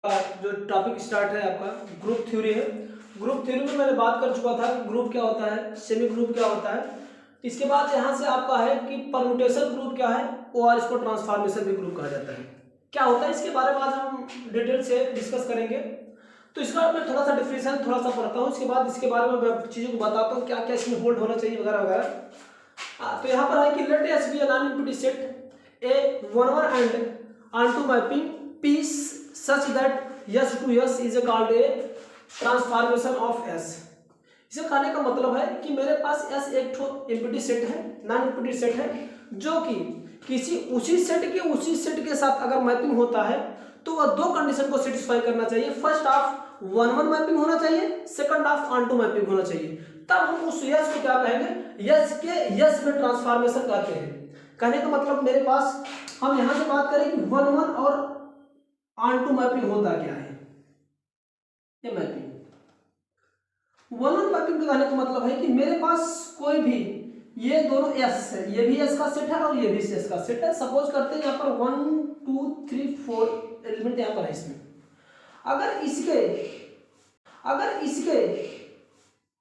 जो topic start है आपका ग्रुप थ्योरी है। ग्रुप थ्योरी में मैंने बात कर चुका था ग्रुप क्या होता है, सेमी ग्रुप क्या होता है। इसके बाद यहाँ से आपका है कि परम्यूटेशन ग्रुप क्या है और इसको ट्रांसफॉर्मेशन भी ग्रुप कहा जाता है। क्या होता है इसके बारे में आज हम डिटेल से डिस्कस करेंगे। तो इसका मैं थोड़ा सा डिफिनेशन थोड़ा सा पढ़ता हूँ, इसके बाद इसके बारे में मैं चीज़ों को बताता हूँ क्या क्या इसमें होल्ड होना चाहिए वगैरह वगैरह। तो यहाँ पर है कि let S be a non empty set a one one and onto mapping P such that S to S is called a transformation of S। इसे कहने का मतलब है कि मेरे पास S एक ठो एम्प्टी सेट है, नॉन एम्प्टी सेट है, जो कि किसी उसी सेट के साथ अगर मैपिंग होता है तो वह दो कंडीशन को सेटिस्फाई करना चाहिए। First of one one mapping होना चाहिए, second of onto mapping होना चाहिए। तब हम उस यस को क्या कहेंगे, यस के यस में ट्रांसफॉर्मेशन कहते हैं। कहने का मतलब मेरे पास हम यहां से बात करें कि वन वन और ऑन टू मैपिंग होता क्या है। ये मैपिंग वन वन मैपिंग का कहने का मतलब है कि मेरे पास कोई भी ये दोनों एस है, ये भी एस का सेट है और ये भी एस का सेट है। सपोज करते हैं यहाँ पर 1 2 3 4 एलिमेंट यहाँ पर है। इसमें अगर इसके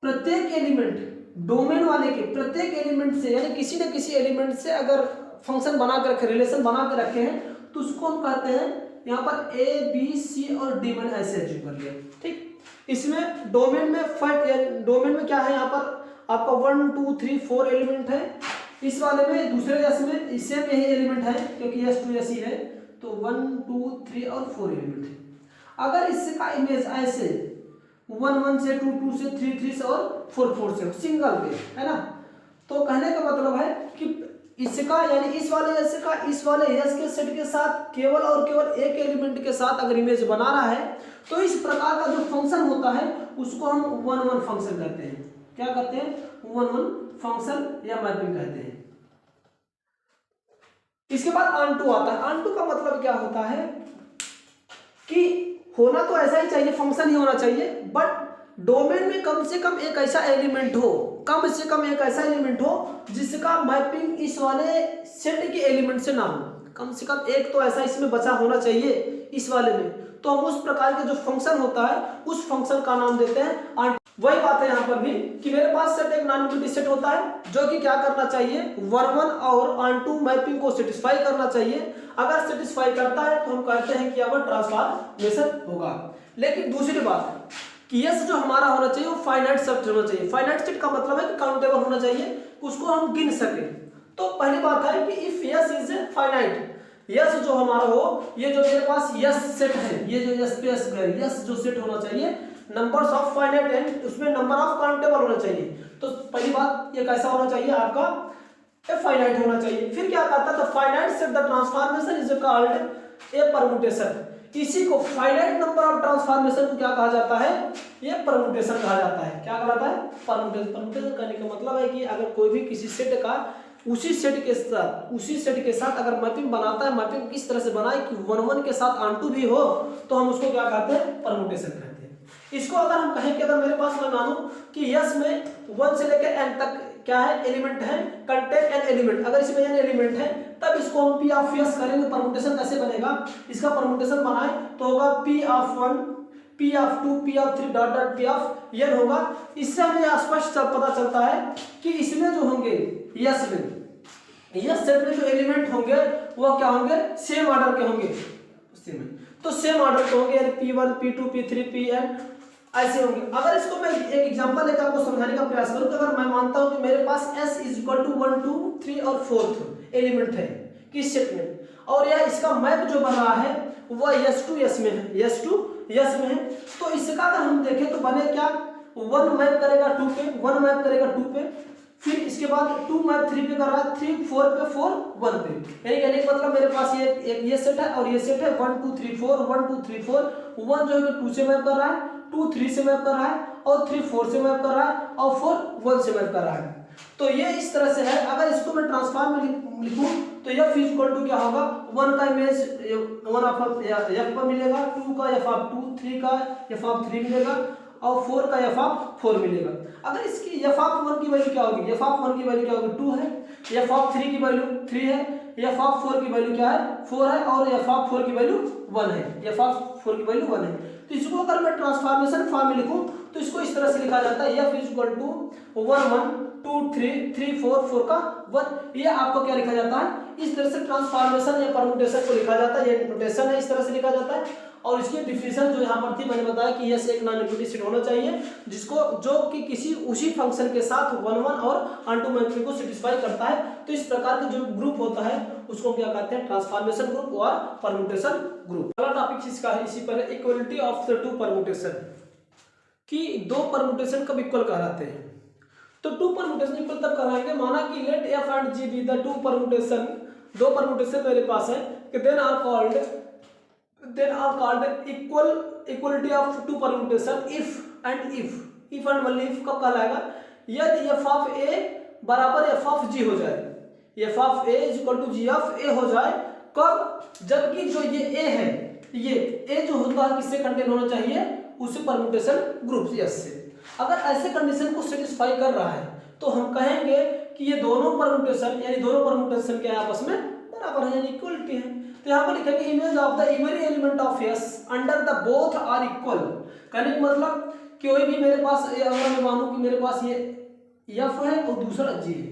प्रत्येक एलिमेंट डोमेन वाले के प्रत्येक एलिमेंट से यानी किसी न किसी एलिमेंट से अगर फंक्शन बना के रखे, रिलेशन बना के रखे हैं तो उसको हम कहते हैं यहाँ पर ए बी सी और डी मैंने ऐसे एज्यूम कर लिया। ठीक, इसमें डोमेन में क्या है, यहाँ पर आपका 1 2 3 4 एलिमेंट है। इस वाले में दूसरे एस में सेम यही एलिमेंट है क्योंकि एस टू एस ही है, तो 1 2 3 और 4 एलिमेंट है। अगर इसका इमेज ऐसे 1 1 से 2 2 से 3 3 से और 4 4 से सिंगल पे है ना, तो कहने का मतलब है कि इसका यानी इस वाले एस के सेट के साथ केवल और केवल एक एलिमेंट के साथ अगर इमेज बना रहा है तो इस प्रकार का जो फंक्शन होता है उसको हम वन वन फंक्शन कहते हैं। क्या कहते हैं, वन वन फंक्शन या मैपिंग कहते हैं। इसके बाद ऑन आता है। ऑन का मतलब क्या होता है कि होना तो ऐसा ही चाहिए, फंक्शन ही होना चाहिए, बट डोमेन में कम से कम एक ऐसा एलिमेंट हो, जिसका मैपिंग इस वाले सेट के एलिमेंट से ना हो। कम से कम एक तो ऐसा इसमें बचा होना चाहिए इस वाले में, तो हम उस प्रकार के जो फंक्शन होता है उस फंक्शन का नाम देते हैं। वही बात है यहाँ पर भी कि मेरे पास सेट एक नॉन एम्प्टी सेट होता है जो कि क्या करना चाहिए, वन वन और ऑन टू मैपिंग को सेटिस्फाई करना चाहिए। अगर सेटिस्फाई करता है तो हम कहते हैं कि वह ट्रांसफॉर्मेशन होगा। लेकिन दूसरी बात कि यस जो हमारा होना चाहिए वो फाइनाइट सेट होना चाहिए। फाइनाइट सेट का मतलब है कि काउंटेबल होना चाहिए, उसको हम गिन सके। तो पहली बात है कि if yes is finite, yes जो हमारा हो, ये जो मेरे पास यस सेट है, ये जो यस पे यस जो सेट होना चाहिए नंबर्स ऑफ फाइनाइट एंड उसमें नंबर ऑफ काउंटेबल होना चाहिए। तो पहली बात ये कैसा होना चाहिए, आपका फाइनाइट होना चाहिए। फिर क्या कहता है, the finite set the transformation is called a permutation. इसी को फाइनाइट नंबर ऑफ ट्रांसफॉर्मेशन को क्या कहा जाता है, ये परम्यूटेशन कहा जाता है। क्या कहलाता है, परम्यूटेशन। परम्यूटेशन करने का मतलब है कि अगर कोई भी किसी सेट का उसी सेट के साथ अगर मैपिंग बनाता है, मैपिंग किस तरह से बनाए कि वन वन के साथ ऑन टू भी हो, तो हम उसको क्या कहते हैं, परम्यूटेशन कहते हैं। इसको अगर हम कहें कि अगर मेरे पास मैं मानूं कि यस में 1 से लेकर n तक क्या है, एलिमेंट है, कंटेन n एलिमेंट, अगर इसमें n एलिमेंट है तब इसको हम p ऑफ s करेंगे। परम्यूटेशन कैसे बनेगा, इसका परम्यूटेशन बनाए तो होगा p of 1 p of 2 p of 3 dot dot p of n होगा। इससे हमें स्पष्ट पता चलता है कि इसमें जो होंगे यस सेट में जो एलिमेंट होंगे वो क्या होंगे, सेम ऑर्डर के होंगे। तो सेम ऑर्डर के होंगे यानी p1 p2 p3 pn ऐसे होंगे। अगर इसको मैं एक एग्जांपल लेकर आपको समझाने का प्रयास करूं तो अगर मैं मानता हूं कि मेरे पास s इज इक्वल टू 1 2 3 और 4th एलिमेंट है किस सेट में, और यह इसका मैप जो बन रहा है वह s टू s में है, तो इसका अगर हम देखें तो बने क्या, 1 मैप करेगा 2 पे, 1 मैप करेगा 2 पे, फिर इसके बाद 2 मैप 3 पे कर रहा है, 3 4 पे 4 1 पे। यानी कहने का मतलब मेरे पास ये सेट है और ये सेट है 1 2 3 4 1 2 3 4। 1 जो है 2 से मैप कर रहा है, 2 3 से मैप कर रहा है और 3 4 से मैप कर रहा है और 4 1 से मैप कर रहा है। तो ये इस तरह से है। अगर इसको मैं ट्रांसफॉर्म में लिखूं तो f इक्वल टू क्या होगा, 1 का इमेज 1 ऑफ f पर मिलेगा, 2 का f ऑफ 2, 3 का f ऑफ 3 मिलेगा और 4 का f ऑफ 4 मिलेगा। अगर इसकी f ऑफ 1 की वैल्यू क्या होगी, f ऑफ 1 की वैल्यू क्या होगी, 2 है, f ऑफ 3 की वैल्यू 3 है, f ऑफ 4 की वैल्यू क्या है, 4 है और f ऑफ 4 की वैल्यू 1 है, एफ ऑफ 4 की वैल्यू 1 है। तो इसको अगर मैं ट्रांसफॉर्मेशन फॉर्म में लिखूं तो इसको इस तरह से लिखा जाता है एफ इज इक्वल टू 1 1 2 3 3 4 4 का 1। ये आपको क्या लिखा जाता है, इस तरह से ट्रांसफॉर्मेशन या परम्यूटेशन को लिखा जाता है। ये नोटेशन है, इस तरह से लिखा जाता है। और इसकी डिफिनेशन जो यहाँ पर थी, मैंने बताया कि यस एक नॉन नेगेटिव सेट होना चाहिए जिसको जो कि किसी उसी फंक्शन के साथ 1 1 और ऑनटू मैट्रिक्स को सेटिस्फाई करता है। तो इस प्रकार के जो ग्रुप होता है उसको क्या कहते हैं, ट्रांसफॉर्मेशन ग्रुप और परम्यूटेशन ग्रुप। अगला टॉपिक इसका है इसी पर, equality of the two permutation, कि दो परम्यूटेशन कब इक्वल कहलाते हैं। तो टू परम्यूटेशन इक्वल तब कहलाएंगे, माना कि let F and G be the two permutation, दो परम्यूटेशन मेरे पास है कि then are called equality of two permutation if and only if कब कहलाएगा, यदि एफ ऑफ ए बराबर एफ ऑफ जी हो जाए, F of A is equal to G of A हो जाए। कब, जबकि जो ये ए है, ये ए जो होता है किससे कंटेन होना चाहिए, उसी परम्यूटेशन ग्रुप यस से। अगर ऐसे कंडीशन को सेटिस्फाई कर रहा है तो हम कहेंगे कि ये दोनों परम्यूटेशन यानी दोनों परम्यूटेशन के आपस में बराबर है, यानी इक्वलिटी है। तो यहाँ पर लिखेंगे image of the every element of S under the both are equal. कहने का मतलब कोई भी मेरे पास, अगर मैं मानूं कि मेरे पास ये एफ है और दूसरा जी है,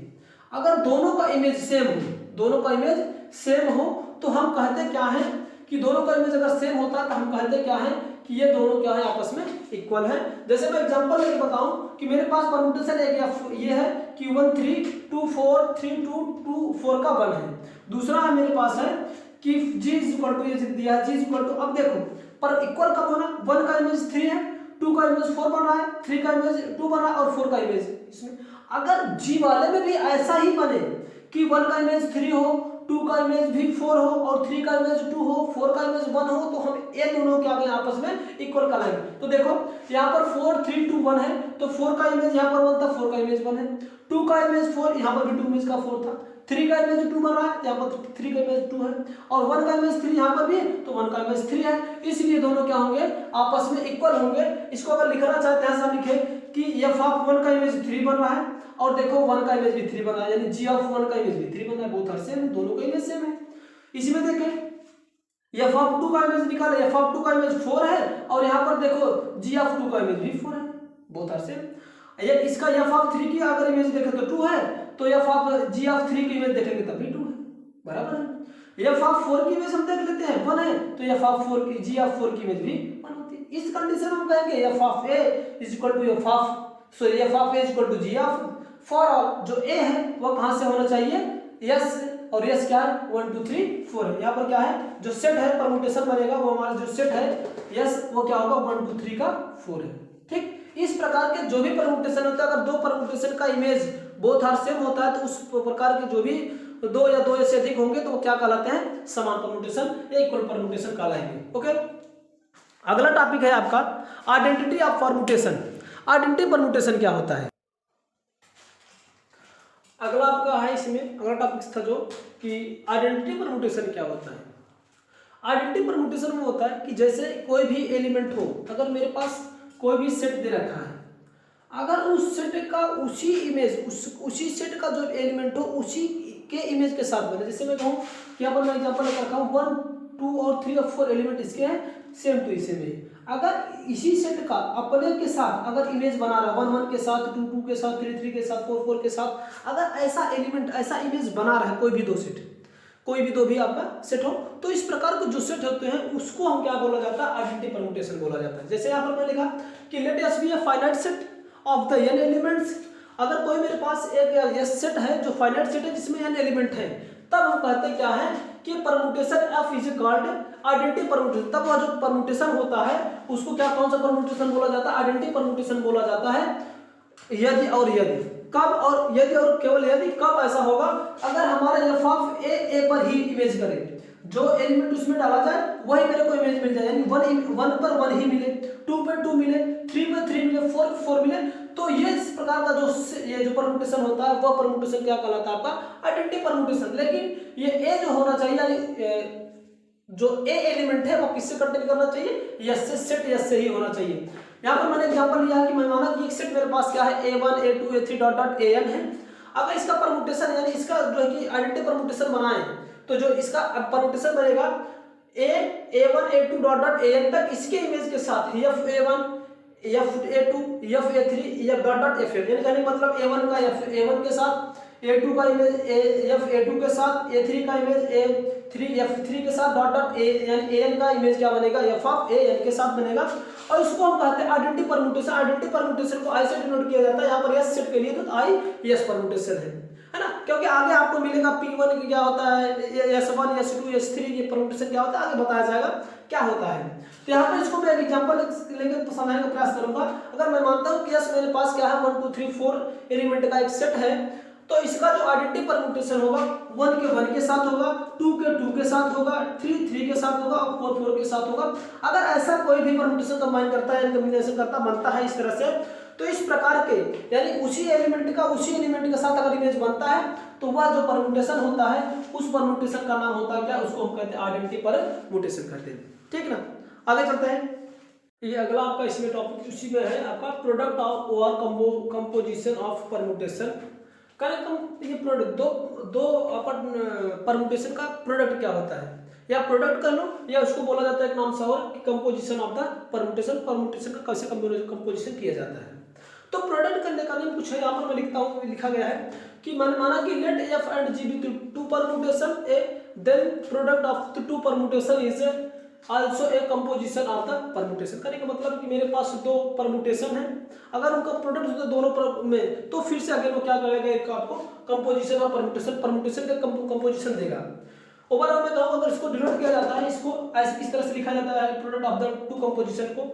अगर दोनों का इमेज सेम हो, दोनों का इमेज सेम हो तो हम कहते क्या है कि दोनों का इमेज अगर सेम होता है तो हम कहते क्या है कि ये दोनों क्या है, आपस में इक्वल है। जैसे मैं एग्जांपल लेके बताऊं कि मेरे पास परम्यूटेशन एक ये है कि 1 3 2 4 3 2 2 4 का 1 है। दूसरा है मेरे पास है कि g इज इक्वल टू, ये दिया है g इज इक्वल टू, अब देखो पर इक्वल कब होना, 1 का इमेज 3 है, 2 का इमेज 4 बन रहा है, 3 का इमेज 2 बन रहा है और 4 का इमेज इसमें। अगर g वाले में भी ऐसा ही बने कि 1 का इमेज 3 हो, 2 का इमेज भी 4 हो और 3 का इमेज 2 हो, 4 का इमेज 1 हो, तो हम ये दोनों क्या करें, आपस में इक्वल कर लेंगे। तो देखो यहाँ पर 4 3 2 1 है, तो 4 का इमेज यहाँ पर 1 था, 4 का इमेज 1 है, 2 का इमेज 4, यहाँ पर भी 2 इमेज का 4 था, 3 का इमेज 2 बन रहा है, यहाँ पर 3 का इमेज 2 है और 1 का इमेज 3 यहाँ पर भी है, तो 1 का इमेज 3 है। इसलिए दोनों क्या होंगे, आपस में इक्वल होंगे। इसको अगर लिखना चाहते हैं हम लिखे कि एफ ऑफ 1 का इमेज 3 बन रहा है और देखो 1 का इमेज भी 3 बन रहा है, यानी जी ऑफ 1 का इमेज भी 3 बन रहा है, बोथ आर सेम, दोनों का इमेज सेम है। इसी में देखें एफ ऑफ 2 का इमेज निकाले, एफ ऑफ 2 का इमेज 4 है और यहाँ पर देखो जी ऑफ 2 का इमेज भी 4 है, बोथ आर सेम। ये इसका एफ ऑफ 3 की अगर इमेज देखें तो 2 है, तो एफ ऑफ जी ऑफ 3 की इमेज देखेंगे तब भी 2 है, बराबर है। एफ ऑफ 4 की इमेज हम देख लेते हैं 1 है, तो एफ ऑफ 4 की जी ऑफ 4 की इमेज भी 1 होती है। इस कंडीशन हम कहेंगे F of A is equal to F of A is equal to G of, for all जो ए है वो कहां से होना चाहिए, यस, और यस क्या है 1 2 3 4 है। यहाँ पर क्या है, जो सेट है परम्यूटेशन बनेगा वो हमारा जो सेट है यस वो क्या होगा 1 2 3 का 4 है। ठीक, इस प्रकार के जो भी परम्यूटेशन होता है, अगर दो परम्यूटेशन का इमेज बोथ आर सेम होता है तो उस प्रकार के जो भी दो या दो से अधिक होंगे तो वो क्या कहलाते हैं, समान परम्यूटेशन या इक्वल परम्यूटेशन कहलाएंगे। ओके, अगला टॉपिक है आपका identity of permutation. Identity permutation क्या होता है, अगला आपका है इसमें अगला टॉपिक था जो कि आइडेंटिटी परम्यूटेशन क्या होता है। आइडेंटिटी परम्यूटेशन में होता है कि जैसे कोई भी एलिमेंट हो, अगर मेरे पास कोई भी सेट दे रखा है, अगर उस सेट का उसी इमेज उसी सेट का जो एलिमेंट हो उसी के इमेज के साथ बने। जैसे मैं कहूँ यहाँ पर मैं एग्जांपल लेकर रखा हूँ 1 2 और 3 और 4 एलिमेंट इसके हैं सेम टू इसे में, अगर इसी सेट का अपने के साथ अगर इमेज बना रहा है 1 1 के साथ 2 2 के साथ 3 3 के साथ 4 4 के साथ, अगर ऐसा एलिमेंट ऐसा इमेज बना रहा है कोई भी दो सेट, कोई भी दो भी आपका सेट हो, तो इस प्रकार के जो सेट होते हैं उसको हम क्या बोला जाता है, आइडेंटिटी परम्यूटेशन बोला जाता है। जैसे यहाँ पर मैं लिखा कि let S be a finite set of the n elements. अगर कोई मेरे पास एक सेट है जो फाइनाइट सेट है जिसमें n एलिमेंट है, तब हम कहते क्या है कि permutation f is called identity permutation. तब वह जो परम्यूटेशन होता है उसको क्या, कौन सा परम्यूटेशन बोला जाता है, आइडेंटिटी परम्यूटेशन बोला जाता है। यदि और यदि कब, और यदि और केवल यदि कब ऐसा होगा, अगर हमारा एफ ऑफ ए पर ही इमेज करे, जो एलिमेंट उसमें डाला जाए वही मेरे को इमेज मिल जाए, यानी 1 पर 1 ही मिले, 2 पर 2 मिले, 3 पर 3 मिले, 4 पर 4 मिले, तो ये इस प्रकार का ये जो परम्यूटेशन होता है वह परम्यूटेशन क्या कहलाता है, आपका आइडेंटिटी परम्यूटेशन। लेकिन ये ए जो होना चाहिए, यानी जो ए एलिमेंट है वो किससे कंटेन करना चाहिए, यस से, सेट यस से ही होना चाहिए। यहाँ पर मैंने एग्जांपल लिया कि मैं माना कि एक सेट मेरे पास क्या है a1 a2 a3 dot dot an है। अगर इसका परम्यूटेशन यानी इसका जो है कि आइडेंटिटी परम्यूटेशन बनाए तो जो इसका परम्यूटेशन बनेगा A1 A2 dot dot AN तक इसके इमेज के साथ FA1 FA2 FA3 F dot dot FA, यानी कहने का मतलब A1 का A1 के साथ, A2 का इमेज FA2 के साथ, A3 का इमेज F3 के साथ डॉट डॉट यानी AN का इमेज क्या बनेगा, FAN के साथ बनेगा। और इसको हम कहते हैं आइडेंटिटी परम्यूटेशन। आइडेंटिटी परम्यूटेशन को I से डिनोट किया जाता है, यहाँ पर S सेट के लिए तो I S परम्यूटेशन है ना, क्योंकि आगे आपको मिलेगा P1 क्या होता है, S1 S2 S3 ये परम्यूटेशन क्या होता है, आगे बताया जाएगा क्या होता है। तो यहाँ पर इसको मैं एक एग्जांपल लेकर समझाने का प्रयास करूंगा। अगर मैं मानता हूँ कि यस मेरे पास क्या है 1 2 3 4 एलिमेंट का एक सेट है, तो इसका जो आइडेंटिटी परम्यूटेशन होगा 1 के साथ होगा, 2 के साथ होगा, 3 के साथ होगा और 4 के साथ होगा। अगर ऐसा कोई भी परम्यूटेशन कंबाइन करता है, कॉम्बिनेशन करता बनता है इस तरह से, तो इस प्रकार के यानी उसी एलिमेंट के साथ अगर इमेज बनता है तो वह जो परम्यूटेशन होता है उस परम्यूटेशन का नाम होता है क्या, उसको हम कहते हैं आइडेंटिटी परम्यूटेशन कहते हैं। ठीक ना, आगे चलते हैं। ये अगला आपका इसमें टॉपिक उसी में है आपका प्रोडक्ट ऑफ और कंपोजिशन ऑफ परम्यूटेशन। ये प्रोडक्ट दो अपन परम्यूटेशन का प्रोडक्ट क्या होता है, या प्रोडक्ट कर लो या उसको बोला जाता है एक नाम से और कंपोजिशन ऑफ द परम्यूटेशन का कैसे कंपोजिशन किया जाता है। तो प्रोडक्ट करने का नियम कुछ है, यहाँ पर मैं लिखता हूँ, लिखा गया है कि माना कि let F and G be two permutation a, then product of the two permutation is also a composition of the permutation. करने का मतलब कि मेरे पास दो परम्यूटेशन है, अगर उनका प्रोडक्ट होता है दोनों में, तो फिर से अगर वो क्या करेगा, एक आपको कंपोजिशन ऑफ परम्यूटेशन का कंपोजिशन देगा। ओवरऑल में कहूँ अगर इसको डिनोट किया जाता है, इसको ऐसे इस तरह से लिखा जाता है product of the to composition को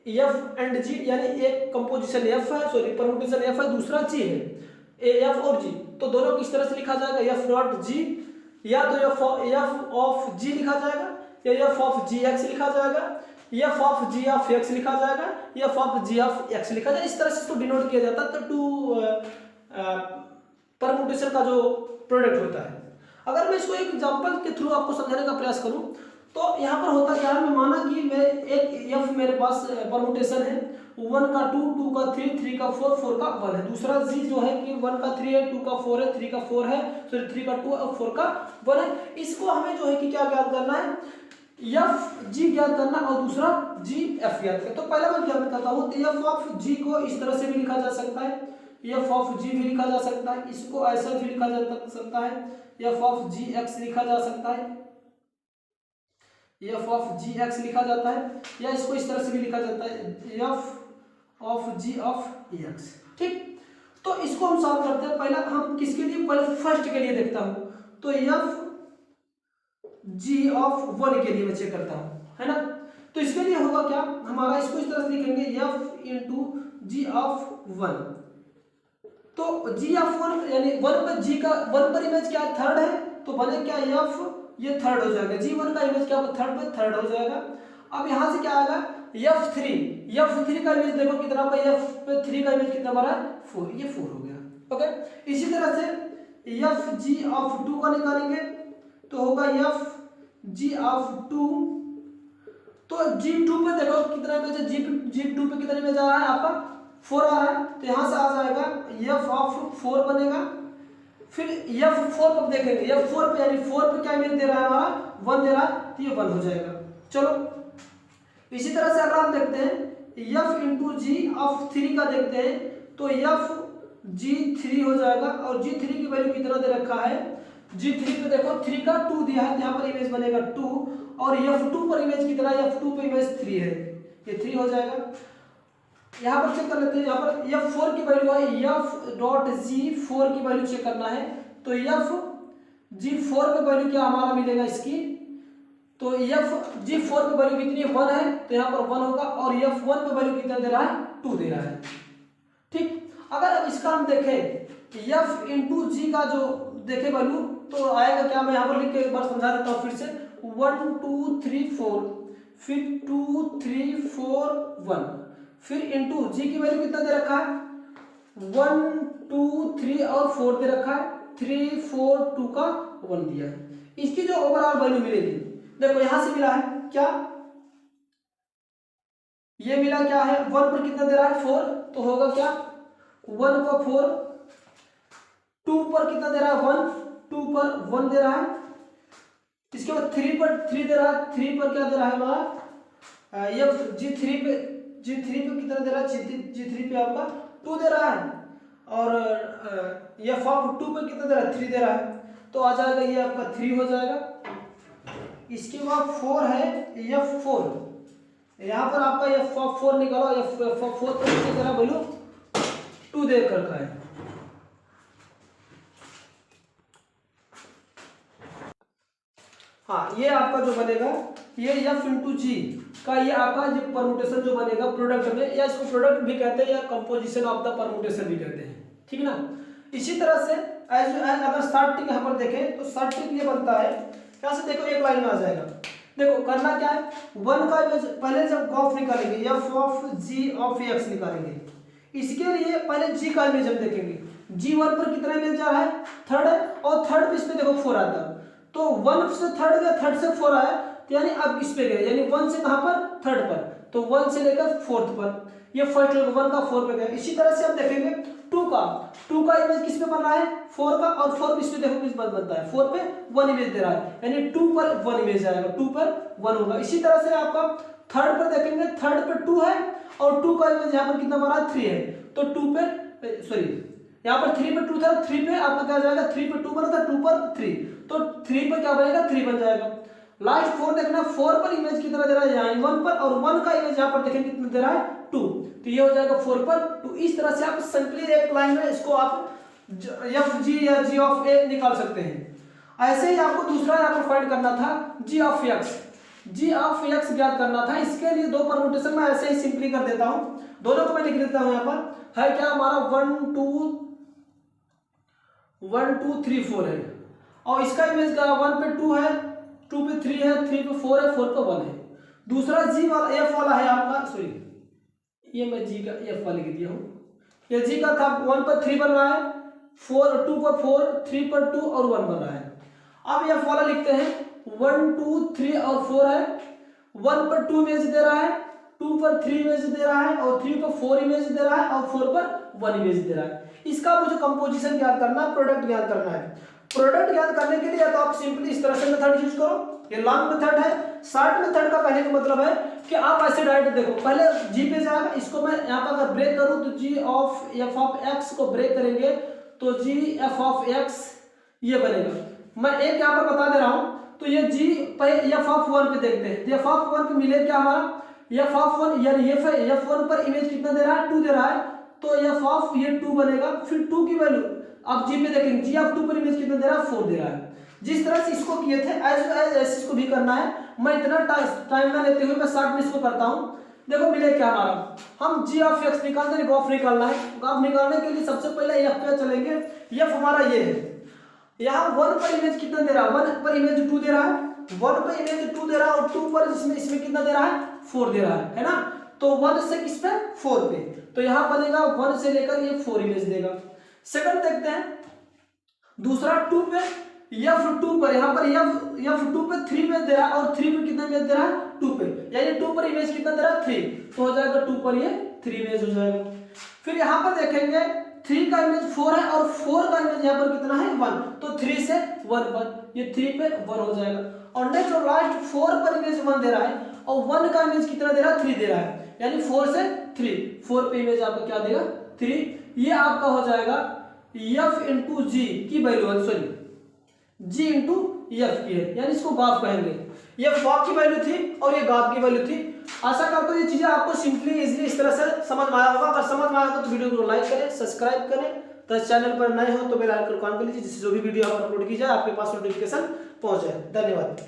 F एंड G, यानी एक कंपोजिशन F है, सॉरी परम्यूटेशन F है, दूसरा G है, F और G, तो दोनों किस तरह से लिखा जाएगा, F डॉट G, या तो F ऑफ G लिखा जाएगा, या F ऑफ GX लिखा जाएगा, F of G of X लिखा जाएगा, या F of G of X लिखा जाएगा। इस तरह से इसको डिनोट किया जाता है। तो टू परम्यूटेशन का जो प्रोडक्ट होता है, अगर मैं इसको एक एग्जांपल के थ्रू आपको समझाने का प्रयास करूं, तो यहाँ पर होता क्या है, मैं माना कि मैं एक F मेरे पास परम्यूटेशन है, 1 का 2, 2 का 3, 3 का 4, 4 का 1 है। दूसरा G जो है कि 1 का 3 है, 2 का 4 है, 3 का 4 है, सॉरी 3 का 2 और 4 का 1 है। इसको हमें जो है कि क्या ज्ञात करना है, F G ज्ञात करना और दूसरा G F ज्ञात करना। तो पहले मैं ज्ञात करता हूँ, तो F ऑफ G को इस तरह से भी लिखा जा सकता है, F ऑफ G भी लिखा जा सकता है, इसको ऐसा भी लिखा जा सकता है, F ऑफ GX लिखा जा सकता है, F ऑफ GX लिखा जाता है, या इसको इस तरह से भी लिखा जाता है F of G of EX। ठीक, तो इसको हम सॉल्व करते हैं। पहला हम किसके लिए, पहले फर्स्ट के लिए देखता हूं, तो F G ऑफ 1 के लिए मैं चेक करता हूं, है ना। तो इसके लिए होगा क्या, हमारा इसको इस तरह से लिखेंगे F इंटू G ऑफ 1। तो G ऑफ 1 यानी 1 पर G का 1 पर इमेज क्या थर्ड है, तो बने क्या F, ये थर्ड हो जाएगा, G1 का इमेज क्या थर्ड पे थर्ड हो जाएगा। अब यहाँ से क्या आएगा F3 का इमेज देखो कितना पे, F पे 3 का इमेज कितना बना है 4, ये 4 हो गया। ओके, इसी तरह से F G ऑफ 2 का निकालेंगे तो होगा F G ऑफ 2। तो G2 पे देखो कितना इमेज है, G2 पे कितना इमेज आ रहा है आपका 4 आ रहा है, तो यहाँ से आ जाएगा F ऑफ 4 बनेगा। फिर F4 पर देखेंगे, F4 पे यानी 4 पे क्या इमेज दे रहा है हमारा 1 दे रहा है, तो ये 1 हो जाएगा। चलो इसी तरह से अगर हम देखते हैं F इंटू G ऑफ 3 का देखते हैं, तो F G3 हो जाएगा, और G3 की वैल्यू कितना दे रखा है, G3 पे देखो 3 का 2 दिया है, यहाँ पर इमेज बनेगा 2, और F2 पर इमेज कितना, F2 पे इमेज 3 है, ये 3 हो जाएगा। यहाँ पर चेक कर लेते हैं, यहाँ पर F4 की वैल्यू है, F डॉट G4 की वैल्यू चेक करना है, तो F G4 पे वैल्यू क्या हमारा मिलेगा इसकी, तो F G4 पे वैल्यू कितनी है 1 है, तो यहाँ पर 1 होगा, और F1 पे वैल्यू कितना दे रहा है 2 दे रहा है। ठीक, अगर अब इसका हम देखें F इंटू G का जो देखे वैल्यू, तो आएगा क्या, मैं यहाँ पर लिख के एक बार समझा देता हूँ फिर से, 1 2 3 4, फिर 2 3 4 1, फिर इंटू G की वैल्यू कितना दे रखा है 1 2 3 और 4 दे रखा है, 3 4 2 का 1 दिया है। इसकी जो ओवरऑल वैल्यू मिलेगी, देखो यहां से मिला है क्या, ये मिला क्या है 1 पर कितना दे रहा है 4, तो होगा क्या 1 पर 4, 2 पर कितना दे रहा है 1, 2 पर 1 दे रहा है, इसके बाद 3 पर 3 दे रहा है, 3 पर क्या दे रहा है हमारा ये G3 पे कितना दे रहा है, G3 पे आपका 2 दे रहा है, और ये F2 पे कितना दे रहा है, 3 दे रहा है, तो आ जाएगा ये आपका 3 हो जाएगा। इसके बाद 4 है F4, यहाँ पर आपका F4 निकालो, F4 पर कितना दे रहा है बोलो, 2 दे कर रखा है। हाँ, ये आपका जो बनेगा ये F इंटू जी का ये आपका जो परमुटेशन जो बनेगा प्रोडक्ट में, या इसको प्रोडक्ट भी कहते हैं या कंपोजिशन ऑफ द परमुटेशन भी कहते हैं, ठीक ना। इसी तरह से अगर शॉर्ट ट्रिक यहाँ पर देखें तो शॉर्ट ट्रिक ये बनता है, यहाँ से देखो एक लाइन में आ जाएगा। देखो करना क्या है, 1 का इमेज पहले जब गॉफ निकालेंगे F of G of X निकालेंगे, इसके लिए पहले G का इमेज हम देखेंगे। G1 पर कितना इमेज जा रहा है, 3 है, और 3 पे इस पे देखो 4 आता है, तो 1 से 3 गया, 3 से 4 आया, तो यानी अब इस पे गए, यानी 1 से कहां पर, 3 पर, तो 1 से लेकर 4th पर, ये फर्स्ट 1 का 4 पे गया। इसी तरह से हम देखेंगे 2 का इमेज किस पे बन रहा है, 4 का, और 4 इस पे देखो किस पर बनता है, 4 पे 1 इमेज दे रहा है, यानी 2 पर 1 इमेज आएगा, 2 पर 1 होगा। इसी तरह से आपका 3rd पर देखेंगे, 3rd पे 2 है, और 2 का इमेज यहाँ पर कितना बन रहा है, 3 है, तो 2 पे सॉरी यहाँ पर 3 पे 2 था, 3 पे आपका क्या जाएगा, 3 पे 2 बना था, 2 पर 3, तो 3 पर क्या बनेगा, 3 बन जाएगा। लास्ट 4 देखना, 4 पर इमेज कितना दे रहा है, यहाँ 1 पर, और 1 का इमेज यहाँ पर देखेंगे कितना दे रहा है, 2, तो ये हो जाएगा 4 पर 2। इस तरह से आप सिंपली एक लाइन में इसको आप F G या G ऑफ A निकाल सकते हैं। ऐसे ही आपको दूसरा यहाँ पर फाइंड करना था G ऑफ X ज्ञात करना था। इसके लिए 2 परमुटेशन में ऐसे ही सिंपली कर देता हूँ, दोनों को मैं लिख देता हूँ। यहाँ पर है क्या हमारा 1 2 3 4 है, और इसका इमेज क्या 1 पे 2 है, 2 पे 3 है, 3 पे 4 है, 4 पे 1 है। दूसरा G वाला F वाला है आपका, सॉरी ये मैं G का F वाले लिख दिया हूँ, ये G का था 1 पर 3 बन रहा है, 2 पर 4, 3 पर 2 और 1 बन रहा है। अब F वाला लिखते हैं, 1 2 3 और 4 है, 1 पर 2 इमेज दे रहा है, 2 पर 3 इमेज दे रहा है, और 3 पर 4 इमेज दे रहा है, और 4 पर 1 इमेज दे रहा है। इसका मुझे कंपोजिशन ज्ञात करना है, प्रोडक्ट ज्ञात करना है। प्रोडक्ट ज्ञात करने के लिए तो आप सिंपली इस तरह से मेथड यूज करो, ये लॉन्ग मेथड है। शॉर्ट मेथड का कहने का मतलब है कि आप ऐसे डायरेक्ट देखो, पहले G पे जाएगा, इसको मैं यहाँ पर अगर ब्रेक करूँ तो G of F of X को ब्रेक करेंगे तो G F ऑफ X ये बनेगा। मैं एक यहाँ पर बता दे रहा हूँ, तो ये G पे F ऑफ 1 पे देखते हैं, F ऑफ 1 पे मिले क्या हमारा, F ऑफ 1 यानी F1 पर इमेज कितना दे रहा है, 2 दे रहा है, तो F ऑफ ये 2 बनेगा। फिर 2 की वैल्यू अब G पे देखेंगे, G ऑफ 2 पर इमेज कितना दे रहा है, 4 दे रहा है। जिस तरह से इसको किए थे ऐसे इसको भी करना है। मैं इतना टाइम ना लेते हुए मैं शॉर्ट में इसको करता हूँ। देखो मिले क्या हमारा, हम G ऑफ X निकालते हैं, गॉफ निकालना है। गॉफ निकालने के लिए सबसे पहले F पे चलेंगे। F हमारा ये है, यहाँ 1 पर इमेज कितना दे रहा है, 1 पर इमेज 2 दे रहा है, 1 पर इमेज 2 दे रहा है, और 2 पर इसमें कितना दे रहा है, 4 दे रहा है ना। तो 1 से किस पे, 4 पे, तो यहाँ बनेगा 1 से लेकर ये 4 इमेज देगा। सेकंड देखते हैं, दूसरा 2 पे F2 पर, यहाँ पर F2 पे 3 इमेज दे रहा है, और 3 पे कितना इमेज दे रहा है, 2 पे, यानी 2 पर इमेज कितना दे रहा है, 3, तो हो जाएगा 2 पर ये 3 इमेज हो जाएगा। फिर यहाँ पर देखेंगे 3 का इमेज 4 है, और 4 का इमेज यहाँ पर कितना है, 1, तो 3 से 1 पर, ये 3 पे 1 हो जाएगा। और नेक्स्ट और लास्ट 4 पर इमेज 1 दे रहा है, और 1 का इमेज कितना दे रहा है, 3 दे रहा है, यानी 4 से 3, 4 पे इमेज आपका क्या देगा, 3। ये आपका हो जाएगा F इंटू G की value, sorry G into F की है, यानी इसको गाफ कहेंगे। ये गाफ की वैल्यू थी और ये गाफ की वैल्यू थी। आशा करता हूँ ये चीजें आपको सिंपली इजीली इस तरह से समझ में आया होगा। अगर समझ में आया तो वीडियो को लाइक करें, सब्सक्राइब करें, तो चैनल पर नए हो तो बेल आइकन को ऑन कर लीजिए, जिससे जो भी वीडियो अपलोड की जाए आपके पास नोटिफिकेशन पहुंच जाए। धन्यवाद।